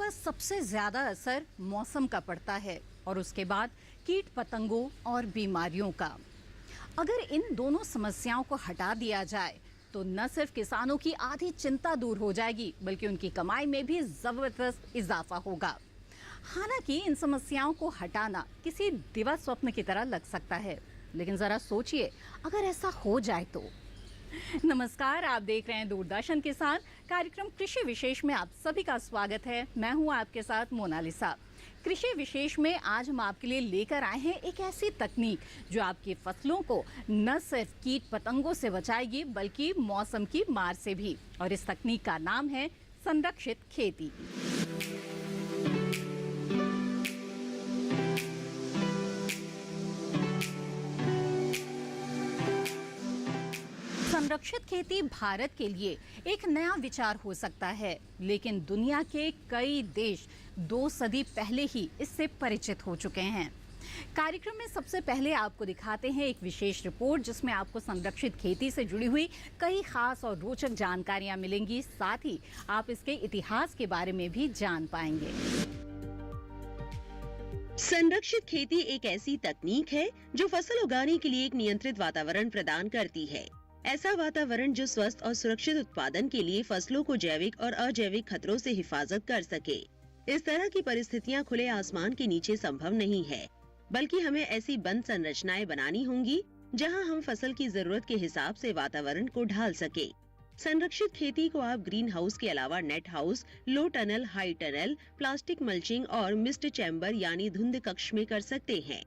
पर सबसे ज्यादा असर मौसम का पड़ता है और उसके बाद कीट पतंगों और बीमारियों का। अगर इन दोनों समस्याओं को हटा दिया जाए तो न सिर्फ किसानों की आधी चिंता दूर हो जाएगी बल्कि उनकी कमाई में भी जबरदस्त इजाफा होगा। हालांकि इन समस्याओं को हटाना किसी दिवा स्वप्न की तरह लग सकता है, लेकिन जरा सोचिए अगर ऐसा हो जाए तो। नमस्कार, आप देख रहे हैं दूरदर्शन किसान कार्यक्रम कृषि विशेष में आप सभी का स्वागत है। मैं हूं आपके साथ मोनालिसा। कृषि विशेष में आज हम आपके लिए लेकर आए हैं एक ऐसी तकनीक जो आपकी फसलों को न सिर्फ कीट पतंगों से बचाएगी बल्कि मौसम की मार से भी। और इस तकनीक का नाम है संरक्षित खेती। संरक्षित खेती भारत के लिए एक नया विचार हो सकता है, लेकिन दुनिया के कई देश 2 सदी पहले ही इससे परिचित हो चुके हैं। कार्यक्रम में सबसे पहले आपको दिखाते हैं एक विशेष रिपोर्ट जिसमें आपको संरक्षित खेती से जुड़ी हुई कई खास और रोचक जानकारियां मिलेंगी। साथ ही आप इसके इतिहास के बारे में भी जान पाएंगे। संरक्षित खेती एक ऐसी तकनीक है जो फसल उगाने के लिए एक नियंत्रित वातावरण प्रदान करती है। ऐसा वातावरण जो स्वस्थ और सुरक्षित उत्पादन के लिए फसलों को जैविक और अजैविक खतरों से हिफाजत कर सके। इस तरह की परिस्थितियां खुले आसमान के नीचे संभव नहीं है, बल्कि हमें ऐसी बंद संरचनाएं बनानी होंगी जहां हम फसल की जरूरत के हिसाब से वातावरण को ढाल सके। संरक्षित खेती को आप ग्रीन हाउस के अलावा net house, low tunnel, high tunnel, plastic mulching और मिस्ट चैम्बर यानी धुंध कक्ष में कर सकते हैं।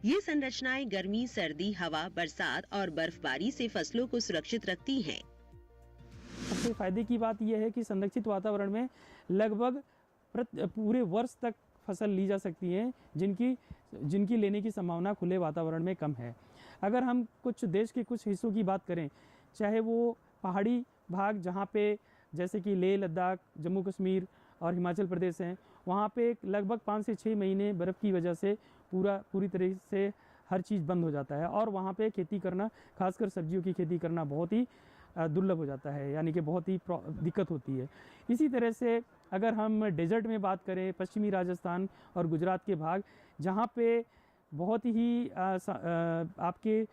ये संरचनाएं गर्मी, सर्दी, हवा, बरसात और बर्फबारी से फसलों को सुरक्षित रखती हैं। सबसे फायदे की बात यह है कि संरक्षित वातावरण में लगभग पूरे वर्ष तक फसल ली जा सकती है, जिनकी लेने की संभावना खुले वातावरण में कम है। अगर हम कुछ देश के कुछ हिस्सों की बात करें, चाहे वो पहाड़ी भाग जहाँ पे जैसे कि लेह लद्दाख, जम्मू कश्मीर और हिमाचल प्रदेश हैं, वहाँ पे लगभग 5 से 6 महीने बर्फ़ की वजह से पूरी तरह से हर चीज़ बंद हो जाता है और वहाँ पे खेती करना, खासकर सब्जियों की खेती करना बहुत ही दुर्लभ हो जाता है, यानी कि बहुत ही दिक्कत होती है। इसी तरह से अगर हम डेजर्ट में बात करें, पश्चिमी राजस्थान और गुजरात के भाग, जहाँ पे बहुत ही आपके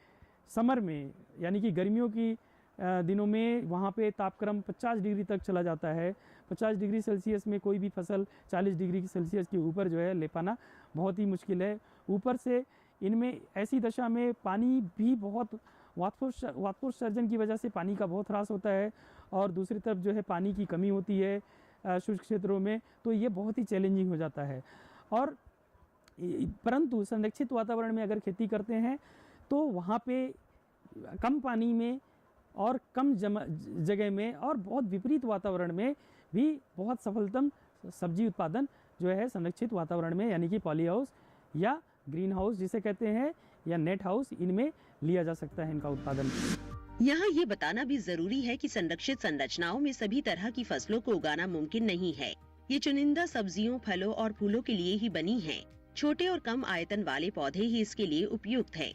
समर में यानी कि गर्मियों की दिनों में वहाँ पे तापक्रम 50 डिग्री तक चला जाता है। 50 डिग्री सेल्सियस में कोई भी फसल 40 डिग्री सेल्सियस के ऊपर जो है ले पाना बहुत ही मुश्किल है। ऊपर से इनमें ऐसी दशा में पानी भी बहुत वाष्पोत्सर्जन की वजह से पानी का बहुत ह्रास होता है और दूसरी तरफ जो है पानी की कमी होती है शुष्क क्षेत्रों में, तो ये बहुत ही चैलेंजिंग हो जाता है। और परंतु संरक्षित वातावरण में अगर खेती करते हैं तो वहाँ पे कम पानी में और कम जगह में और बहुत विपरीत वातावरण में भी बहुत सफलतम सब्जी उत्पादन जो है संरक्षित वातावरण में यानी कि पॉली हाउस या ग्रीन हाउस जिसे कहते हैं या नेट हाउस, इनमें लिया जा सकता है इनका उत्पादन। यहाँ ये बताना भी जरूरी है कि संरक्षित संरचनाओं में सभी तरह की फसलों को उगाना मुमकिन नहीं है। ये चुनिंदा सब्जियों, फलों और फूलों के लिए ही बनी है। छोटे और कम आयतन वाले पौधे ही इसके लिए उपयुक्त है।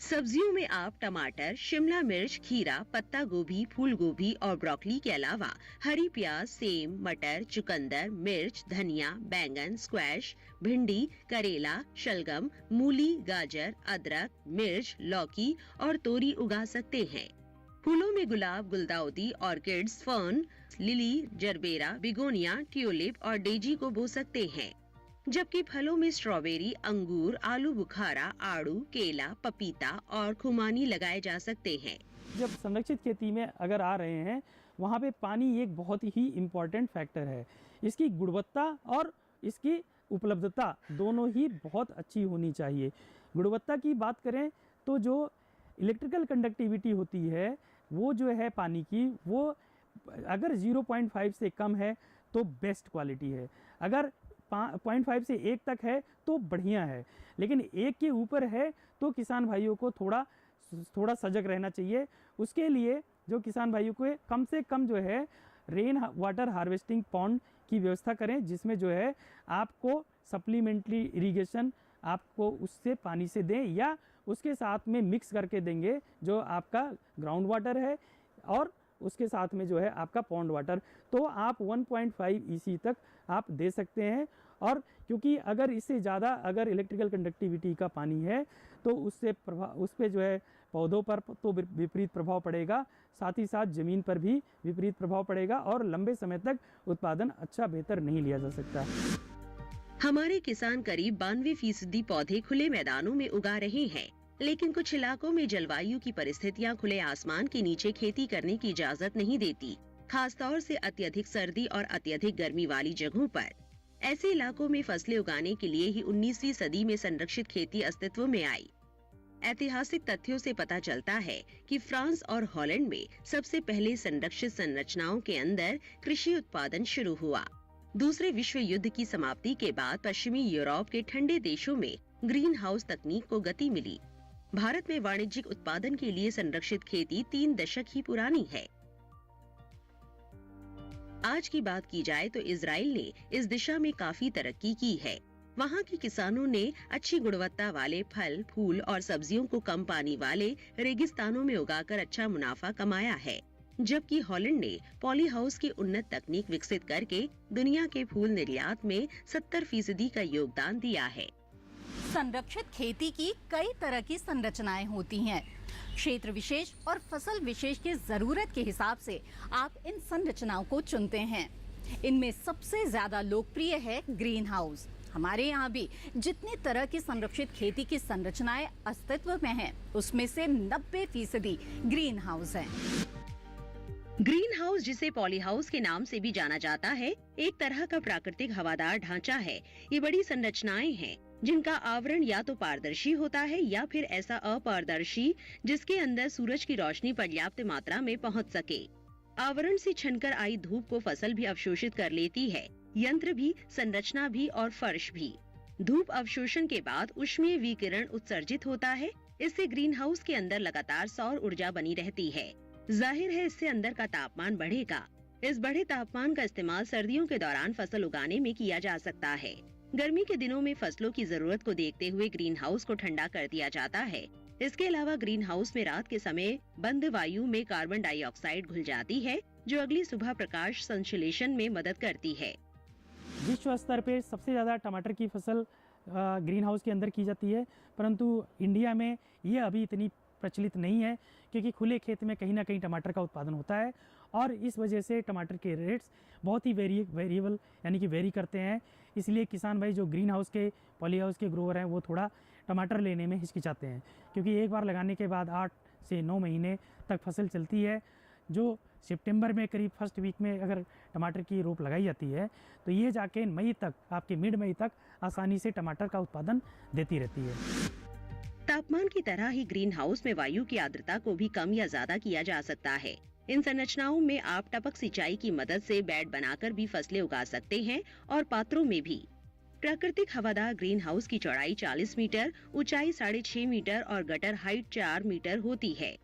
सब्जियों में आप टमाटर, शिमला मिर्च, खीरा, पत्ता गोभी, फूल गोभी और ब्रोकली के अलावा हरी प्याज, सेम, मटर, चुकंदर, मिर्च, धनिया, बैंगन, स्क्वैश, भिंडी, करेला, शलगम, मूली, गाजर, अदरक, मिर्च, लौकी और तोरी उगा सकते हैं। फूलों में गुलाब, गुलदाउदी, orchids, fern, lily, gerbera, begonia, tulip और डेजी को बो सकते हैं। जबकि फलों में स्ट्रॉबेरी, अंगूर, आलू बुखारा, आड़ू, केला, पपीता और खुमानी लगाए जा सकते हैं। जब संरक्षित खेती में अगर आ रहे हैं, वहाँ पे पानी एक बहुत ही इम्पॉर्टेंट फैक्टर है। इसकी गुणवत्ता और इसकी उपलब्धता दोनों ही बहुत अच्छी होनी चाहिए। गुणवत्ता की बात करें तो जो इलेक्ट्रिकल कंडक्टिविटी होती है वो जो है पानी की, वो अगर 0.5 से कम है तो बेस्ट क्वालिटी है। अगर 0.5 से 1 तक है तो बढ़िया है, लेकिन 1 के ऊपर है तो किसान भाइयों को थोड़ा सजग रहना चाहिए। उसके लिए जो किसान भाइयों को कम से कम जो है रेन वाटर हार्वेस्टिंग पॉन्ड की व्यवस्था करें, जिसमें जो है आपको सप्लीमेंट्री इरिगेशन आपको उससे पानी से दें या उसके साथ में मिक्स करके देंगे जो आपका ग्राउंड वाटर है और उसके साथ में जो है आपका पॉन्ड वाटर, तो आप 1.5 EC तक आप दे सकते हैं। और क्योंकि अगर इससे ज़्यादा अगर इलेक्ट्रिकल कंडक्टिविटी का पानी है तो उससे उस पर जो है पौधों पर तो विपरीत प्रभाव पड़ेगा, साथ ही साथ ज़मीन पर भी विपरीत प्रभाव पड़ेगा और लंबे समय तक उत्पादन अच्छा बेहतर नहीं लिया जा सकता। हमारे किसान करीब 92% पौधे खुले मैदानों में उगा रहे हैं, लेकिन कुछ इलाकों में जलवायु की परिस्थितियां खुले आसमान के नीचे खेती करने की इजाजत नहीं देती, खासतौर से अत्यधिक सर्दी और अत्यधिक गर्मी वाली जगहों पर। ऐसे इलाकों में फसलें उगाने के लिए ही 19वीं सदी में संरक्षित खेती अस्तित्व में आई। ऐतिहासिक तथ्यों से पता चलता है कि फ्रांस और हॉलैंड में सबसे पहले संरक्षित संरचनाओं के अंदर कृषि उत्पादन शुरू हुआ। दूसरे विश्व युद्ध की समाप्ति के बाद पश्चिमी यूरोप के ठंडे देशों में ग्रीन हाउस तकनीक को गति मिली। भारत में वाणिज्यिक उत्पादन के लिए संरक्षित खेती 3 दशक ही पुरानी है। आज की बात की जाए तो इजराइल ने इस दिशा में काफी तरक्की की है। वहाँ के किसानों ने अच्छी गुणवत्ता वाले फल, फूल और सब्जियों को कम पानी वाले रेगिस्तानों में उगाकर अच्छा मुनाफा कमाया है, जबकि हॉलैंड ने पॉली हाउस की उन्नत तकनीक विकसित करके दुनिया के फूल निर्यात में 70% का योगदान दिया है। संरक्षित खेती की कई तरह की संरचनाएं होती हैं। क्षेत्र विशेष और फसल विशेष की जरूरत के हिसाब से आप इन संरचनाओं को चुनते हैं। इनमें सबसे ज्यादा लोकप्रिय है ग्रीन हाउस। हमारे यहाँ भी जितनी तरह की संरक्षित खेती की संरचनाएं अस्तित्व में हैं, उसमें से 90% ग्रीन हाउस हैं। ग्रीन हाउस, जिसे पॉली हाउस के नाम से भी जाना जाता है, एक तरह का प्राकृतिक हवादार ढांचा है। ये बड़ी संरचनाएं हैं जिनका आवरण या तो पारदर्शी होता है या फिर ऐसा अपारदर्शी जिसके अंदर सूरज की रोशनी पर्याप्त मात्रा में पहुंच सके। आवरण से छनकर आई धूप को फसल भी अवशोषित कर लेती है, यंत्र भी, संरचना भी और फर्श भी। धूप अवशोषण के बाद ऊष्मीय विकिरण उत्सर्जित होता है। इससे ग्रीन हाउस के अंदर लगातार सौर ऊर्जा बनी रहती है। जाहिर है इससे अंदर का तापमान बढ़ेगा। इस बढ़े तापमान का इस्तेमाल सर्दियों के दौरान फसल उगाने में किया जा सकता है। गर्मी के दिनों में फसलों की जरूरत को देखते हुए ग्रीन हाउस को ठंडा कर दिया जाता है। इसके अलावा ग्रीन हाउस में रात के समय बंद वायु में कार्बन डाइऑक्साइड घुल जाती है, जो अगली सुबह प्रकाश संश्लेषण में मदद करती है। विश्व स्तर पे सबसे ज़्यादा टमाटर की फसल ग्रीन हाउस के अंदर की जाती है, परंतु इंडिया में ये अभी इतनी प्रचलित नहीं है, क्योंकि खुले खेत में कहीं ना कहीं टमाटर का उत्पादन होता है और इस वजह से टमाटर के रेट्स बहुत ही वेरिएबल यानी कि वेरी करते हैं। इसलिए किसान भाई जो ग्रीन हाउस के, पॉली हाउस के ग्रोवर हैं, वो थोड़ा टमाटर लेने में हिचकिचाते हैं, क्योंकि एक बार लगाने के बाद 8 से 9 महीने तक फसल चलती है। जो सितंबर में करीब फर्स्ट वीक में अगर टमाटर की रोप लगाई जाती है तो ये जाके मई तक, आपके मिड मई तक आसानी से टमाटर का उत्पादन देती रहती है। तापमान की तरह ही ग्रीन हाउस में वायु की आर्द्रता को भी कम या ज्यादा किया जा सकता है। इन संरचनाओं में आप टपक सिंचाई की मदद से बेड बनाकर भी फसलें उगा सकते हैं और पात्रों में भी। प्राकृतिक हवादार ग्रीन हाउस की चौड़ाई 40 मीटर, ऊंचाई 6.5 मीटर और गटर हाइट 4 मीटर होती है।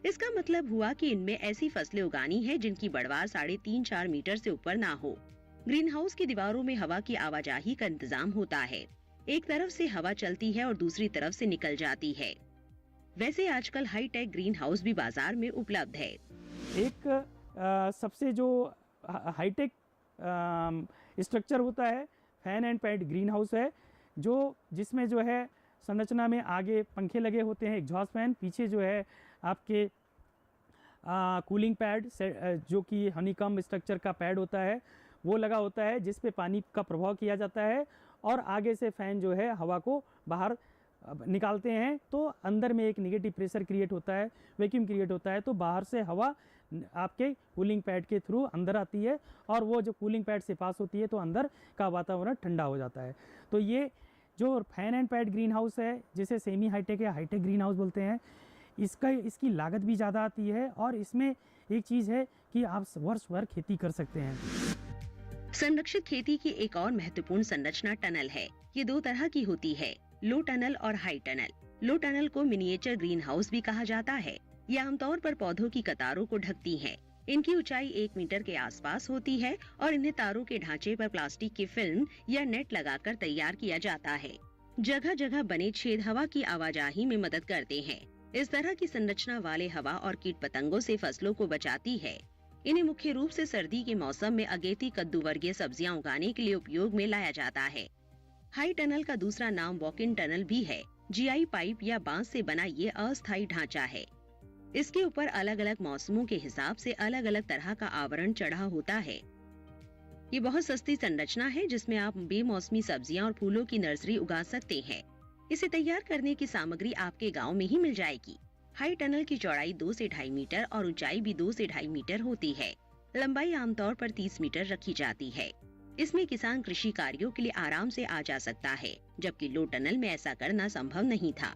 इसका मतलब हुआ कि इनमें ऐसी फसलें उगानी है जिनकी बढ़वार 3.5-4 मीटर से ऊपर ना हो। ग्रीन हाउस की दीवारों में हवा की आवाजाही का इंतजाम होता है। एक तरफ से हवा चलती है और दूसरी तरफ से निकल जाती है। वैसे आजकल हाईटेक ग्रीन हाउस भी बाजार में उपलब्ध है। एक सबसे जो हाईटेक स्ट्रक्चर होता है fan and pad green house है, जो जिसमें जो है संरचना में आगे पंखे लगे होते हैं, एग्जॉस्ट फैन, पीछे जो है आपके कूलिंग पैड जो कि हनीकॉम्ब स्ट्रक्चर का पैड होता है वो लगा होता है, जिस पे पानी का प्रभाव किया जाता है और आगे से फैन जो है हवा को बाहर निकालते हैं। तो अंदर में एक नेगेटिव प्रेशर क्रिएट होता है, वैक्यूम क्रिएट होता है, तो बाहर से हवा आपके कूलिंग पैड के थ्रू अंदर आती है और वो जो कूलिंग पैड से पास होती है तो अंदर का वातावरण ठंडा हो जाता है। तो ये जो fan and pad green house है, जिसे सेमी हाईटेक या हाईटेक ग्रीन हाउस बोलते हैं, इसकी लागत भी ज़्यादा आती है और इसमें एक चीज़ है कि आप वर्ष भर खेती कर सकते हैं। संरक्षित खेती की एक और महत्वपूर्ण संरचना टनल है। ये 2 तरह की होती है, लो टनल और हाई टनल। लो टनल को मिनिएचर ग्रीन हाउस भी कहा जाता है। ये आमतौर पर पौधों की कतारों को ढकती हैं। इनकी ऊंचाई 1 मीटर के आसपास होती है और इन्हें तारों के ढांचे पर प्लास्टिक की फिल्म या नेट लगाकर तैयार किया जाता है। जगह जगह बने छेद हवा की आवाजाही में मदद करते हैं। इस तरह की संरचना वाले हवा और कीट पतंगों से फसलों को बचाती है। इन्हें मुख्य रूप से सर्दी के मौसम में अगेती कद्दू वर्गीय सब्जियां उगाने के लिए उपयोग में लाया जाता है। हाई टनल का दूसरा नाम वॉक इन टनल भी है। जीआई पाइप या बांस से बना ये अस्थायी ढांचा है। इसके ऊपर अलग अलग मौसमों के हिसाब से अलग अलग तरह का आवरण चढ़ा होता है। ये बहुत सस्ती संरचना है जिसमें आप बेमौसमी सब्जियां और फूलों की नर्सरी उगा सकते हैं। इसे तैयार करने की सामग्री आपके गांव में ही मिल जाएगी। हाई टनल की चौड़ाई 2 से 2.5 मीटर और ऊंचाई भी 2 से 2.5 मीटर होती है। लंबाई आमतौर पर 30 मीटर रखी जाती है। इसमें किसान कृषि कार्यों के लिए आराम से आ जा सकता है, जबकि लो टनल में ऐसा करना संभव नहीं था।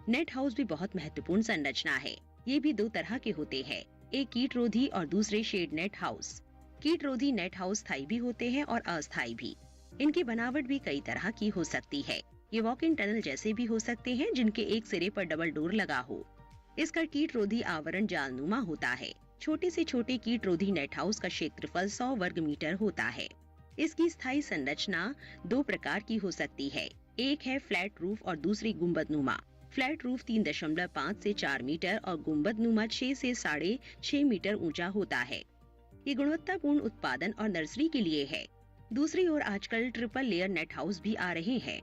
नेट हाउस भी बहुत महत्वपूर्ण संरचना है। ये भी 2 तरह के होते हैं, एक कीट रोधी और दूसरे शेड नेट हाउस। कीट रोधी नेट हाउस स्थायी भी होते हैं और अस्थायी भी। इनकी बनावट भी कई तरह की हो सकती है। ये वॉक इन टनल जैसे भी हो सकते हैं जिनके एक सिरे पर डबल डोर लगा हो। इसका कीट रोधी आवरण जालनुमा होता है। छोटे से छोटे कीट रोधी नेट हाउस का क्षेत्रफल 100 वर्ग मीटर होता है। इसकी स्थायी संरचना 2 प्रकार की हो सकती है। एक है फ्लैट रूफ और दूसरी गुंबदनुमा। फ्लैट रूफ 3.5 से 4 मीटर और गुंबदनुमा 6 से 6.5 मीटर ऊंचा होता है। ये गुणवत्तापूर्ण उत्पादन और नर्सरी के लिए है। दूसरी ओर आजकल ट्रिपल लेयर नेट हाउस भी आ रहे हैं।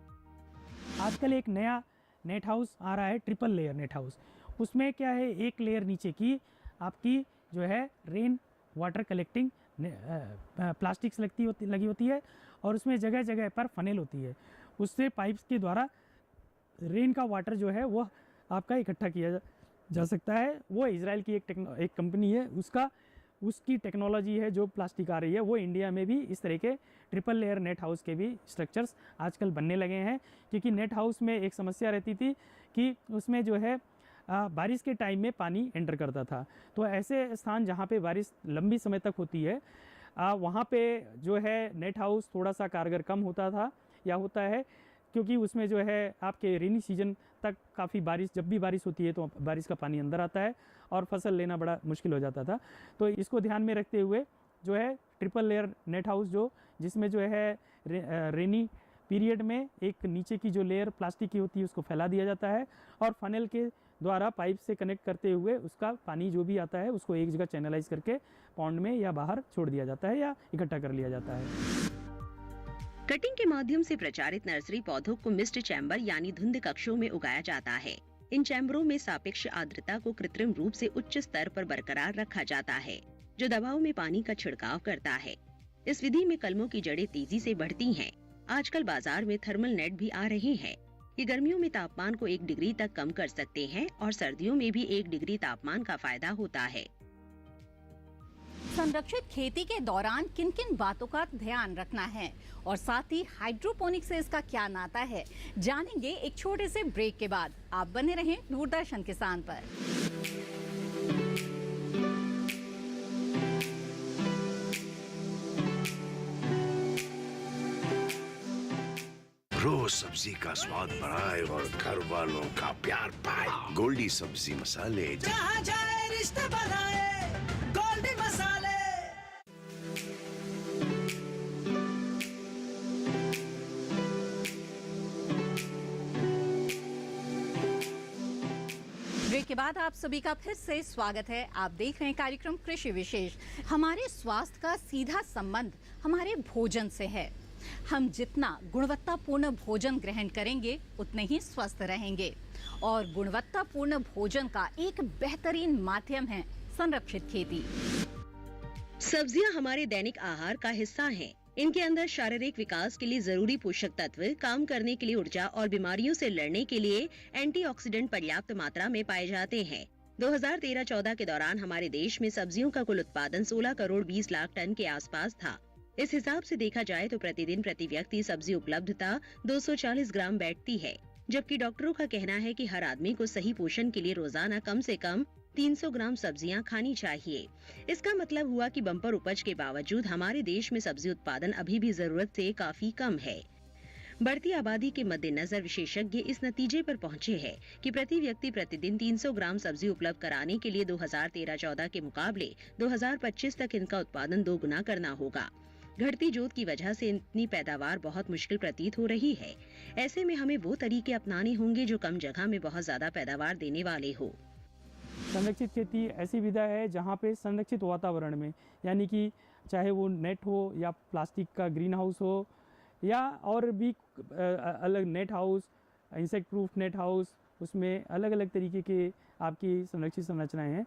आजकल एक नया नेट हाउस आ रहा है, ट्रिपल लेयर नेट हाउस। उसमें क्या है, एक लेयर नीचे की आपकी जो है रेन वाटर कलेक्टिंग प्लास्टिक्स लगी होती है और उसमें जगह जगह पर फनेल होती है। उससे पाइप्स के द्वारा रेन का वाटर जो है वो आपका इकट्ठा किया जा सकता है। वो इजराइल की एक कंपनी है, उसकी टेक्नोलॉजी है जो प्लास्टिक आ रही है। वो इंडिया में भी इस तरह के ट्रिपल लेयर नेट हाउस के भी स्ट्रक्चर्स आजकल बनने लगे हैं। क्योंकि नेट हाउस में एक समस्या रहती थी कि उसमें जो है बारिश के टाइम में पानी एंटर करता था। तो ऐसे स्थान जहाँ पे बारिश लंबी समय तक होती है वहाँ पे जो है नेट हाउस थोड़ा सा कारगर कम होता था या होता है, क्योंकि उसमें जो है आपके रेनी सीजन तक काफ़ी बारिश, जब भी बारिश होती है तो बारिश का पानी अंदर आता है और फसल लेना बड़ा मुश्किल हो जाता था। तो इसको ध्यान में रखते हुए जो है ट्रिपल लेयर नेट हाउस जिसमें जो है रेनी पीरियड में एक नीचे की जो लेयर प्लास्टिक की होती है उसको फैला दिया जाता है और फनल के द्वारा पाइप से कनेक्ट करते हुए उसका पानी जो भी आता है उसको एक जगह चैनलाइज करके पॉन्ड में या बाहर छोड़ दिया जाता है या इकट्ठा कर लिया जाता है। कटिंग के माध्यम से प्रचारित नर्सरी पौधों को मिस्ट चैम्बर यानी धुंध कक्षों में उगाया जाता है। इन चैम्बरों में सापेक्ष आर्द्रता को कृत्रिम रूप से उच्च स्तर पर बरकरार रखा जाता है, जो दबाव में पानी का छिड़काव करता है। इस विधि में कलमों की जड़ें तेजी से बढ़ती हैं। आजकल बाजार में थर्मल नेट भी आ रहे हैं। ये गर्मियों में तापमान को 1 डिग्री तक कम कर सकते हैं और सर्दियों में भी 1 डिग्री तापमान का फायदा होता है। संरक्षित खेती के दौरान किन किन बातों का ध्यान रखना है और साथ ही हाइड्रोपोनिक से इसका क्या नाता है, जानेंगे एक छोटे से ब्रेक के बाद। आप बने रहें दूरदर्शन किसान पर। रोज सब्जी का स्वाद बढ़ाए और घर वालों का प्यार पाए। गोल्डी सब्जी मसाले, जहाँ जाए रिश्ते बनाए, गोल्डी मसाले। ब्रेक के बाद आप सभी का फिर से स्वागत है। आप देख रहे हैं कार्यक्रम कृषि विशेष। हमारे स्वास्थ्य का सीधा संबंध हमारे भोजन से है। हम जितना गुणवत्तापूर्ण भोजन ग्रहण करेंगे उतने ही स्वस्थ रहेंगे और गुणवत्तापूर्ण भोजन का एक बेहतरीन माध्यम है संरक्षित खेती। सब्जियां हमारे दैनिक आहार का हिस्सा हैं। इनके अंदर शारीरिक विकास के लिए जरूरी पोषक तत्व, काम करने के लिए ऊर्जा और बीमारियों से लड़ने के लिए एंटीऑक्सीडेंट पर्याप्त मात्रा में पाए जाते हैं। 2013-14 के दौरान हमारे देश में सब्जियों का कुल उत्पादन 16 करोड़ 20 लाख टन के आसपास था। इस हिसाब से देखा जाए तो प्रतिदिन प्रति व्यक्ति सब्जी उपलब्धता 240 ग्राम बैठती है, जबकि डॉक्टरों का कहना है कि हर आदमी को सही पोषण के लिए रोजाना कम से कम 300 ग्राम सब्जियां खानी चाहिए। इसका मतलब हुआ कि बम्पर उपज के बावजूद हमारे देश में सब्जी उत्पादन अभी भी जरूरत से काफी कम है। बढ़ती आबादी के मद्देनजर विशेषज्ञ इस नतीजे पर पहुंचे हैं कि प्रति व्यक्ति प्रतिदिन 300 ग्राम सब्जी उपलब्ध कराने के लिए 2013-14 के मुकाबले 2025 तक इनका उत्पादन 2 गुना करना होगा। घटती जोत की वजह से इतनी पैदावार बहुत मुश्किल प्रतीत हो रही है। ऐसे में हमें वो तरीके अपनाने होंगे जो कम जगह में बहुत ज्यादा पैदावार देने वाले हो। संरक्षित खेती ऐसी विधा है जहाँ पे संरक्षित वातावरण में, यानी कि चाहे वो नेट हो या प्लास्टिक का ग्रीन हाउस हो या और भी अलग net house, insect proof net house, उसमें अलग अलग तरीके के आपकी संरक्षित संरचनाएं हैं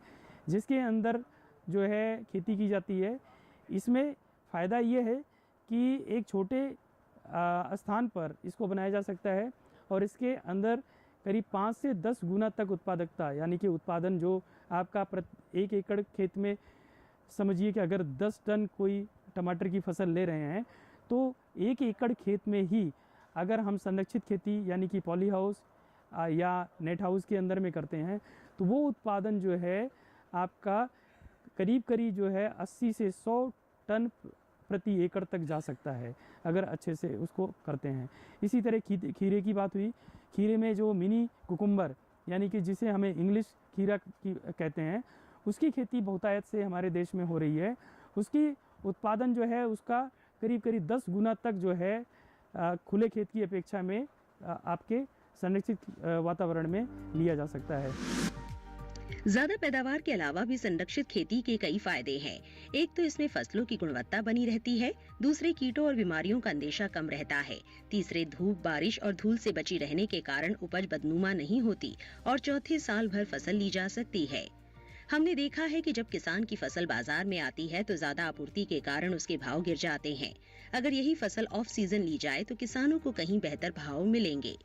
जिसके अंदर जो है खेती की जाती है। इसमें फ़ायदा ये है कि एक छोटे स्थान पर इसको बनाया जा सकता है और इसके अंदर करीब 5 से 10 गुना तक उत्पादकता, यानी कि उत्पादन जो आपका 1 एकड़ खेत में समझिए कि अगर 10 टन कोई टमाटर की फसल ले रहे हैं तो 1 एकड़ खेत में ही अगर हम संरक्षित खेती यानी कि पॉली हाउस या नेट हाउस के अंदर में करते हैं तो वो उत्पादन जो है आपका करीब जो है 80 से 100 टन प्रति एकड़ तक जा सकता है अगर अच्छे से उसको करते हैं। इसी तरह खीरे की बात हुई। खीरे में जो मिनी कुकुम्बर यानी कि जिसे हमें इंग्लिश खीरा कहते हैं, उसकी खेती बहुतायत से हमारे देश में हो रही है। उसकी उत्पादन जो है उसका करीब 10 गुना तक जो है खुले खेत की अपेक्षा में आपके संरक्षित वातावरण में लिया जा सकता है। ज्यादा पैदावार के अलावा भी संरक्षित खेती के कई फायदे हैं। एक तो इसमें फसलों की गुणवत्ता बनी रहती है, दूसरे कीटों और बीमारियों का अंदेशा कम रहता है, तीसरे धूप, बारिश और धूल से बची रहने के कारण उपज बदनुमा नहीं होती और चौथे साल भर फसल ली जा सकती है। हमने देखा है कि जब किसान की फसल बाजार में आती है तो ज्यादा आपूर्ति के कारण उसके भाव गिर जाते हैं। अगर यही फसल ऑफ सीजन ली जाए तो किसानों को कहीं बेहतर भाव मिलेंगे।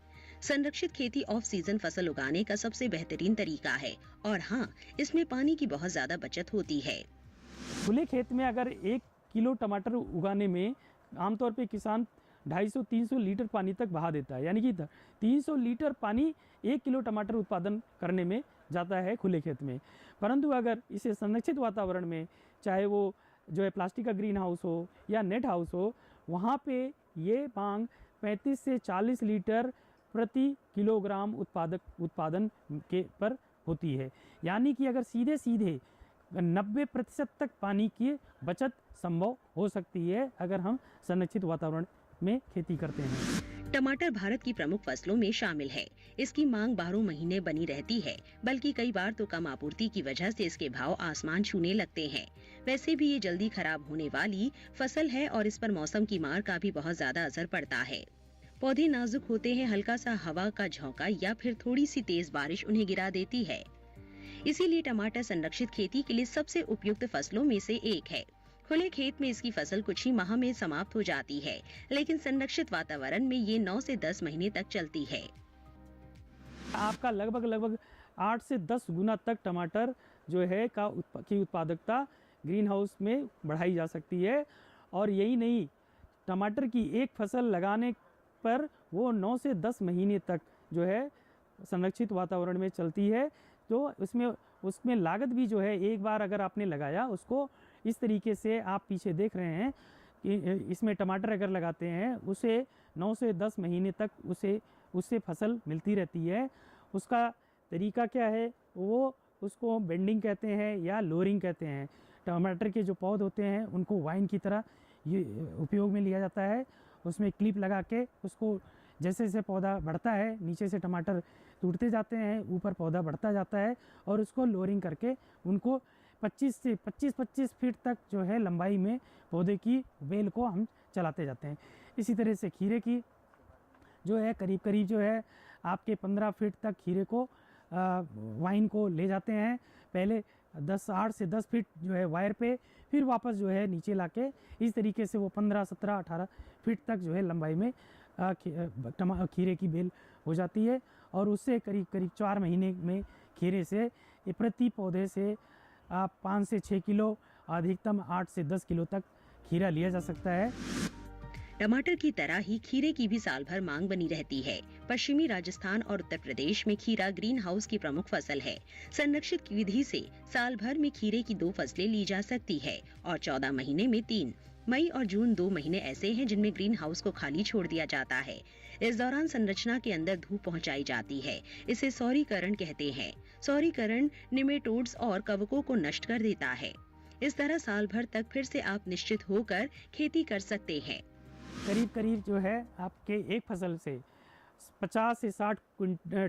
संरक्षित खेती ऑफ सीजन फसल उगाने का सबसे बेहतरीन तरीका है और हाँ, इसमें पानी की बहुत ज्यादा बचत होती है। खुले खेत में अगर 1 किलो टमाटर उगाने में आमतौर पे किसान 250-300 लीटर पानी तक बहा देता है, यानी कि 300 लीटर पानी 1 किलो टमाटर उत्पादन करने में जाता है खुले खेत में। परंतु अगर इसे संरक्षित वातावरण में, चाहे वो जो है प्लास्टिक का ग्रीन हाउस हो या नेट हाउस हो, वहाँ पे ये मांग 35 से 40 लीटर प्रति किलोग्राम उत्पादन के पर होती है। यानी कि अगर सीधे 90% तक पानी की बचत संभव हो सकती है अगर हम संरक्षित वातावरण में खेती करते हैं। टमाटर भारत की प्रमुख फसलों में शामिल है। इसकी मांग 12 महीने बनी रहती है, बल्कि कई बार तो कम आपूर्ति की वजह से इसके भाव आसमान छूने लगते हैं। वैसे भी ये जल्दी खराब होने वाली फसल है और इस पर मौसम की मार का भी बहुत ज्यादा असर पड़ता है। पौधे नाजुक होते हैं, हल्का सा हवा का झोंका या फिर थोड़ी सी तेज बारिश उन्हें गिरा देती है। इसीलिए टमाटर संरक्षित खेती के लिए सबसे उपयुक्त फसलों में से एक है। खुले खेत में इसकी फसल कुछ ही माह में समाप्त हो जाती है, लेकिन संरक्षित वातावरण में ये 9 से 10 महीने तक चलती है। आपका लगभग 8 से 10 गुना तक टमाटर जो है की उत्पादकता ग्रीन हाउस में बढ़ाई जा सकती है। और यही नहीं, टमाटर की एक फसल लगाने पर वो 9 से 10 महीने तक जो है संरक्षित वातावरण में चलती है। तो उसमें लागत भी जो है, एक बार अगर आपने लगाया उसको इस तरीके से आप पीछे देख रहे हैं कि इसमें टमाटर अगर लगाते हैं उसे 9 से 10 महीने तक उससे फसल मिलती रहती है। उसका तरीका क्या है, वो उसको बेंडिंग कहते हैं या लोअरिंग कहते हैं। टमाटर के जो पौध होते हैं उनको वाइन की तरह ये उपयोग में लिया जाता है। उसमें क्लिप लगा के उसको जैसे जैसे पौधा बढ़ता है, नीचे से टमाटर टूटते जाते हैं, ऊपर पौधा बढ़ता जाता है और उसको लोअरिंग करके उनको 25 फीट तक जो है लंबाई में पौधे की बेल को हम चलाते जाते हैं। इसी तरह से खीरे की जो है करीब जो है आपके 15 फीट तक खीरे को वाइन को ले जाते हैं। पहले 8 से 10 फीट जो है वायर पे, फिर वापस जो है नीचे लाके इस तरीके से वो 15, 17, 18 फीट तक जो है लंबाई में खीरे की बेल हो जाती है। और उससे करीब 4 महीने में खीरे से प्रति पौधे से 5 से 6 किलो, अधिकतम 8 से 10 किलो तक खीरा लिया जा सकता है। टमाटर की तरह ही खीरे की भी साल भर मांग बनी रहती है। पश्चिमी राजस्थान और उत्तर प्रदेश में खीरा ग्रीन हाउस की प्रमुख फसल है। संरक्षित विधि से साल भर में खीरे की 2 फसलें ली जा सकती है और 14 महीने में 3। मई और जून 2 महीने ऐसे हैं जिनमें ग्रीन हाउस को खाली छोड़ दिया जाता है। इस दौरान संरचना के अंदर धूप पहुंचाई जाती है। इसे सौरीकरण कहते हैं। सौरीकरण निमेटोड्स और कवकों को नष्ट कर देता है। इस तरह साल भर तक फिर से आप निश्चित होकर खेती कर सकते हैं। करीब करीब जो है आपके एक फसल से 50 से 60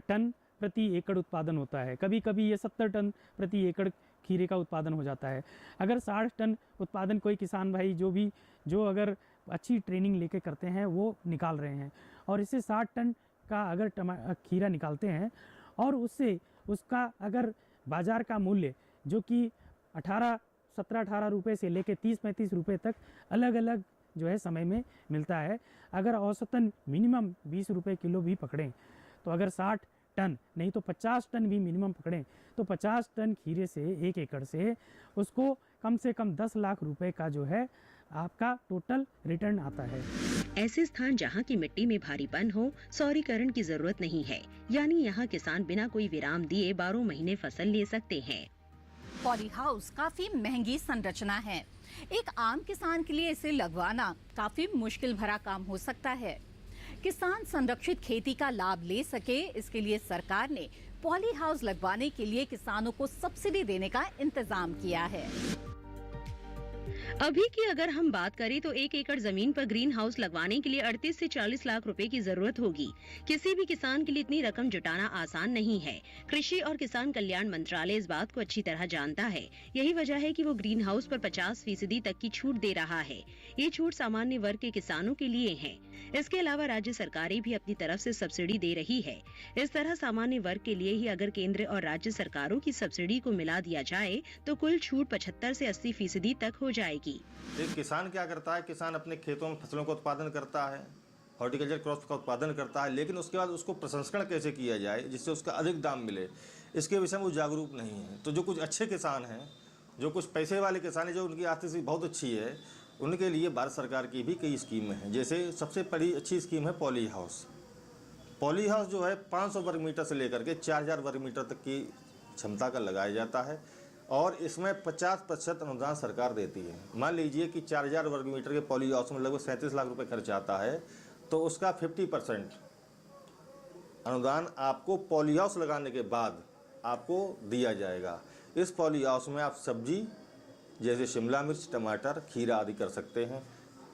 टन प्रति एकड़ उत्पादन होता है। कभी कभी ये 70 टन प्रति एकड़ खीरे का उत्पादन हो जाता है। अगर 60 टन उत्पादन कोई किसान भाई जो अगर अच्छी ट्रेनिंग लेके करते हैं वो निकाल रहे हैं, और इससे 60 टन का अगर खीरा निकालते हैं और उससे उसका अगर बाज़ार का मूल्य जो कि 17-18 रुपये से लेके 30-35 रुपये तक अलग अलग जो है समय में मिलता है। अगर औसतन मिनिमम 20 रुपये किलो भी पकड़ें तो अगर 60 टन नहीं तो 50 टन भी मिनिमम पकड़ें तो 50 टन खीरे से एक एकड़ से उसको कम से कम 10 लाख रुपए का जो है आपका टोटल रिटर्न आता है। ऐसे स्थान जहाँ की मिट्टी में भारीपन हो, सौरीकरण की जरूरत नहीं है, यानी यहाँ किसान बिना कोई विराम दिए 12 महीने फसल ले सकते हैं। पॉली हाउस काफी महंगी संरचना है। एक आम किसान के लिए इसे लगवाना काफी मुश्किल भरा काम हो सकता है। किसान संरक्षित खेती का लाभ ले सके, इसके लिए सरकार ने पॉली हाउस लगवाने के लिए किसानों को सब्सिडी देने का इंतजाम किया है। अभी की अगर हम बात करें तो 1 एकड़ जमीन पर ग्रीन हाउस लगवाने के लिए 38 से 40 लाख रुपए की जरूरत होगी। किसी भी किसान के लिए इतनी रकम जुटाना आसान नहीं है। कृषि और किसान कल्याण मंत्रालय इस बात को अच्छी तरह जानता है। यही वजह है कि वो ग्रीन हाउस पर 50% तक की छूट दे रहा है। ये छूट सामान्य वर्ग के किसानों के लिए है। इसके अलावा राज्य सरकारें भी अपनी तरफ से सब्सिडी दे रही है। इस तरह सामान्य वर्ग के लिए ही अगर केंद्र और राज्य सरकारों की सब्सिडी को मिला दिया जाए तो कुल छूट 75 से 80% तक हो जाएगी। एक किसान क्या करता है, किसान अपने खेतों में फसलों का उत्पादन करता है, हॉर्टिकल्चर क्रॉप्स का उत्पादन करता है, लेकिन उसके बाद उसको प्रसंस्करण कैसे किया जाए जिससे उसका अधिक दाम मिले, इसके विषय में वो जागरूक नहीं है। तो जो कुछ अच्छे किसान हैं, जो कुछ पैसे वाले किसान हैं, जो उनकी आर्थिक स्थिति बहुत अच्छी है, उनके लिए भारत सरकार की भी कई स्कीमें हैं। जैसे सबसे बड़ी अच्छी स्कीम है पॉली हाउस। पॉली हाउस जो है 500 वर्ग मीटर से लेकर के 4000 वर्ग मीटर तक की क्षमता का लगाया जाता है और इसमें 50% अनुदान सरकार देती है। मान लीजिए कि 4000 वर्ग मीटर के पॉली हाउस में लगभग 37 लाख रुपए खर्च आता है, तो उसका 50% अनुदान आपको पॉली हाउस लगाने के बाद आपको दिया जाएगा। इस पॉली हाउस में आप सब्जी जैसे शिमला मिर्च, टमाटर, खीरा आदि कर सकते हैं।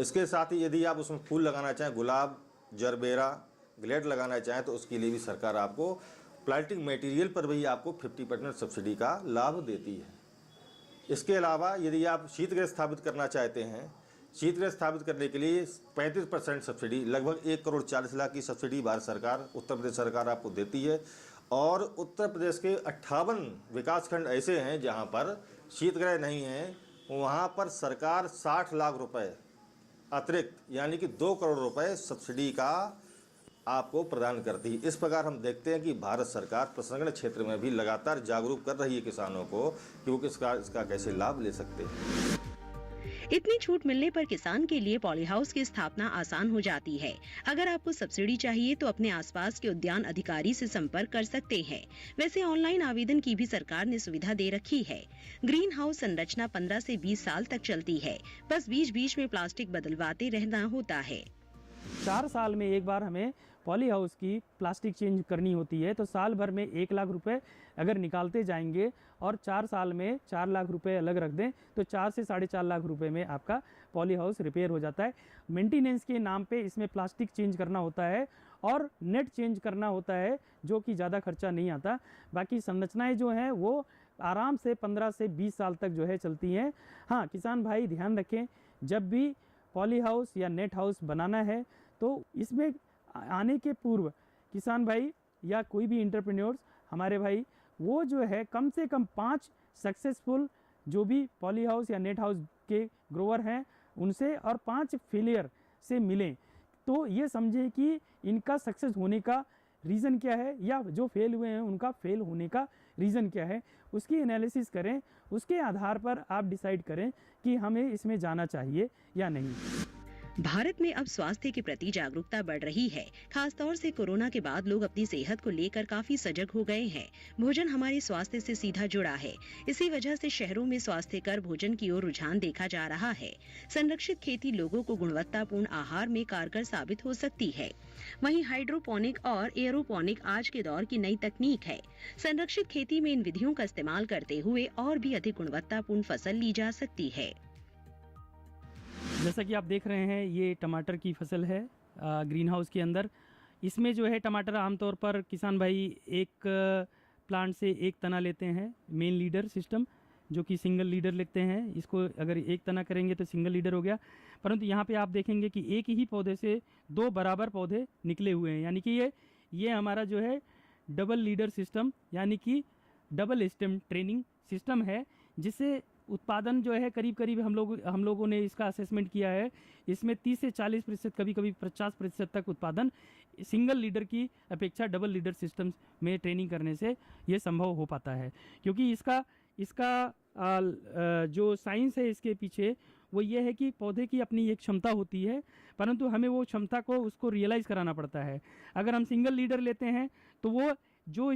इसके साथ ही यदि आप उसमें फूल लगाना चाहें, गुलाब, जरबेरा, ग्लेड लगाना चाहें, तो उसके लिए भी सरकार आपको प्लांटिंग मटेरियल पर भी आपको 50% सब्सिडी का लाभ देती है। इसके अलावा यदि आप शीतगृह स्थापित करना चाहते हैं, शीतगृह स्थापित करने के लिए 35% सब्सिडी, लगभग 1 करोड़ 40 लाख की सब्सिडी भारत सरकार, उत्तर प्रदेश सरकार आपको देती है। और उत्तर प्रदेश के 58 विकासखंड ऐसे हैं जहां पर शीतगृह नहीं है, वहां पर सरकार 60 लाख रुपए अतिरिक्त यानी कि 2 करोड़ रुपए सब्सिडी का आपको प्रदान करती है। इस प्रकार हम देखते हैं कि भारत सरकार प्रसंस्करण क्षेत्र में भी लगातार जागरूक कर रही है किसानों को कि वो इसका कैसे लाभ ले सकते हैं। इतनी छूट मिलने पर किसान के लिए पॉली हाउस की स्थापना आसान हो जाती है। अगर आपको सब्सिडी चाहिए तो अपने आसपास के उद्यान अधिकारी से संपर्क कर सकते हैं। वैसे ऑनलाइन आवेदन की भी सरकार ने सुविधा दे रखी है। ग्रीन हाउस संरचना 15 से 20 साल तक चलती है, बस बीच बीच में प्लास्टिक बदलवाते रहना होता है। 4 साल में एक बार हमें पॉली हाउस की प्लास्टिक चेंज करनी होती है, तो साल भर में 1 लाख रुपए अगर निकालते जाएंगे और 4 साल में 4 लाख रुपए अलग रख दें तो 4 से 4.5 लाख रुपए में आपका पॉली हाउस रिपेयर हो जाता है। मेंटेनेंस के नाम पे इसमें प्लास्टिक चेंज करना होता है और नेट चेंज करना होता है, जो कि ज़्यादा खर्चा नहीं आता। बाकी संरचनाएँ जो हैं वो आराम से 15 से 20 साल तक जो है चलती हैं। हाँ, किसान भाई ध्यान रखें, जब भी पॉली हाउस या नेट हाउस बनाना है तो इसमें आने के पूर्व किसान भाई या कोई भी एंटरप्रेन्योर्स हमारे भाई वो जो है कम से कम 5 सक्सेसफुल जो भी पॉली हाउस या नेट हाउस के ग्रोवर हैं उनसे और 5 फेलियर से मिलें, तो ये समझें कि इनका सक्सेस होने का रीज़न क्या है या जो फेल हुए हैं उनका फेल होने का रीज़न क्या है, उसकी एनालिसिस करें। उसके आधार पर आप डिसाइड करें कि हमें इसमें जाना चाहिए या नहीं। भारत में अब स्वास्थ्य के प्रति जागरूकता बढ़ रही है। खासतौर से कोरोना के बाद लोग अपनी सेहत को लेकर काफी सजग हो गए हैं। भोजन हमारे स्वास्थ्य से सीधा जुड़ा है। इसी वजह से शहरों में स्वास्थ्यकर भोजन की ओर रुझान देखा जा रहा है। संरक्षित खेती लोगों को गुणवत्तापूर्ण आहार में कारगर साबित हो सकती है। वहीं हाइड्रोपोनिक और एयरोपोनिक आज के दौर की नई तकनीक है। संरक्षित खेती में इन विधियों का इस्तेमाल करते हुए और भी अधिक गुणवत्तापूर्ण फसल ली जा सकती है। जैसा कि आप देख रहे हैं, ये टमाटर की फसल है ग्रीन हाउस के अंदर। इसमें जो है टमाटर आमतौर पर किसान भाई एक प्लांट से एक तना लेते हैं, मेन लीडर सिस्टम, जो कि सिंगल लीडर लेते हैं। इसको अगर एक तना करेंगे तो सिंगल लीडर हो गया। परंतु यहाँ पे आप देखेंगे कि एक ही पौधे से दो बराबर पौधे निकले हुए हैं, यानी कि ये हमारा जो है डबल लीडर सिस्टम, यानी कि डबल स्टेम ट्रेनिंग सिस्टम है, जिससे उत्पादन जो है करीब करीब हम लोगों ने इसका असेसमेंट किया है। इसमें 30 से 40%, कभी कभी 50% तक उत्पादन सिंगल लीडर की अपेक्षा डबल लीडर सिस्टम में ट्रेनिंग करने से ये संभव हो पाता है। क्योंकि इसका जो साइंस है इसके पीछे वो ये है कि पौधे की अपनी एक क्षमता होती है, परंतु हमें वो क्षमता को उसको रियलाइज़ कराना पड़ता है। अगर हम सिंगल लीडर लेते हैं तो वो जो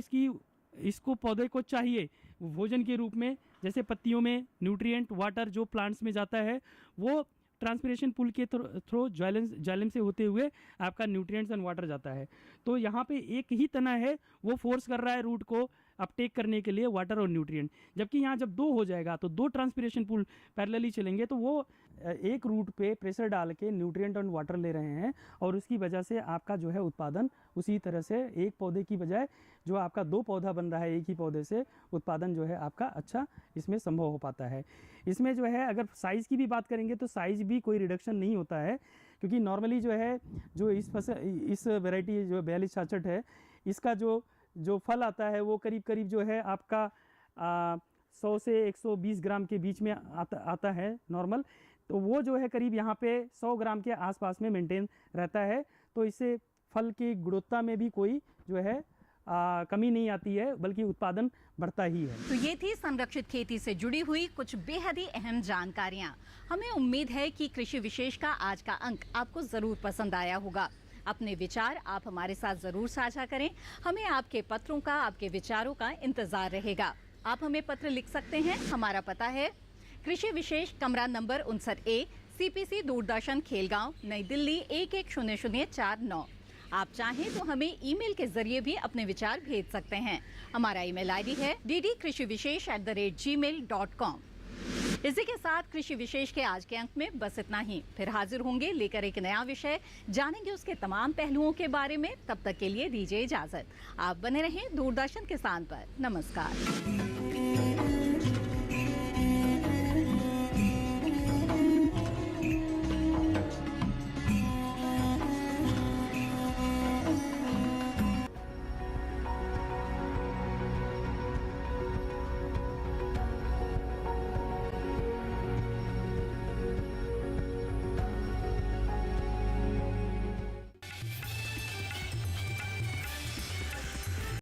इसको पौधे को चाहिए भोजन के रूप में, जैसे पत्तियों में न्यूट्रिएंट वाटर जो प्लांट्स में जाता है, वो ट्रांसपिरेशन पुल के थ्रू जाइलम से होते हुए आपका न्यूट्रिएंट्स एंड वाटर जाता है। तो यहाँ पे एक ही तना है, वो फोर्स कर रहा है रूट को अपटेक करने के लिए वाटर और न्यूट्रिएंट। जबकि यहाँ जब दो हो जाएगा तो दो ट्रांसपिरेशन पुल पैरेलली चलेंगे, तो वो एक रूट पे प्रेशर डाल के न्यूट्रिएंट और वाटर ले रहे हैं, और उसकी वजह से आपका जो है उत्पादन उसी तरह से एक पौधे की बजाय जो आपका दो पौधा बन रहा है एक ही पौधे से, उत्पादन जो है आपका अच्छा इसमें संभव हो पाता है। इसमें जो है अगर साइज़ की भी बात करेंगे तो साइज़ भी कोई रिडक्शन नहीं होता है, क्योंकि नॉर्मली जो है जो इस वैरायटी जो 4266 है, इसका जो फल आता है वो करीब करीब जो है आपका 100 से 120 ग्राम के बीच में आता है नॉर्मल। तो वो जो है करीब यहाँ पे 100 ग्राम के आसपास में मेंटेन रहता है। तो इससे फल की गुणवत्ता में भी कोई जो है कमी नहीं आती है, बल्कि उत्पादन बढ़ता ही है। तो ये थी संरक्षित खेती से जुड़ी हुई कुछ बेहद ही अहम जानकारियाँ। हमें उम्मीद है कि कृषि विशेष का आज का अंक आपको जरूर पसंद आया होगा। अपने विचार आप हमारे साथ जरूर साझा करें। हमें आपके पत्रों का, आपके विचारों का इंतजार रहेगा। आप हमें पत्र लिख सकते हैं। हमारा पता है कृषि विशेष, कमरा number 59A, CPC Doordarshan, Khelgaon, नई दिल्ली 110049। आप चाहें तो हमें ईमेल के जरिए भी अपने विचार भेज सकते हैं। हमारा ईमेल आईडी है ddkrishivishesh@gmail.com। इसी के साथ कृषि विशेष के आज के अंक में बस इतना ही। फिर हाजिर होंगे लेकर एक नया विषय, जानेंगे उसके तमाम पहलुओं के बारे में। तब तक के लिए दीजिए इजाजत। आप बने रहें दूरदर्शन किसान पर। नमस्कार।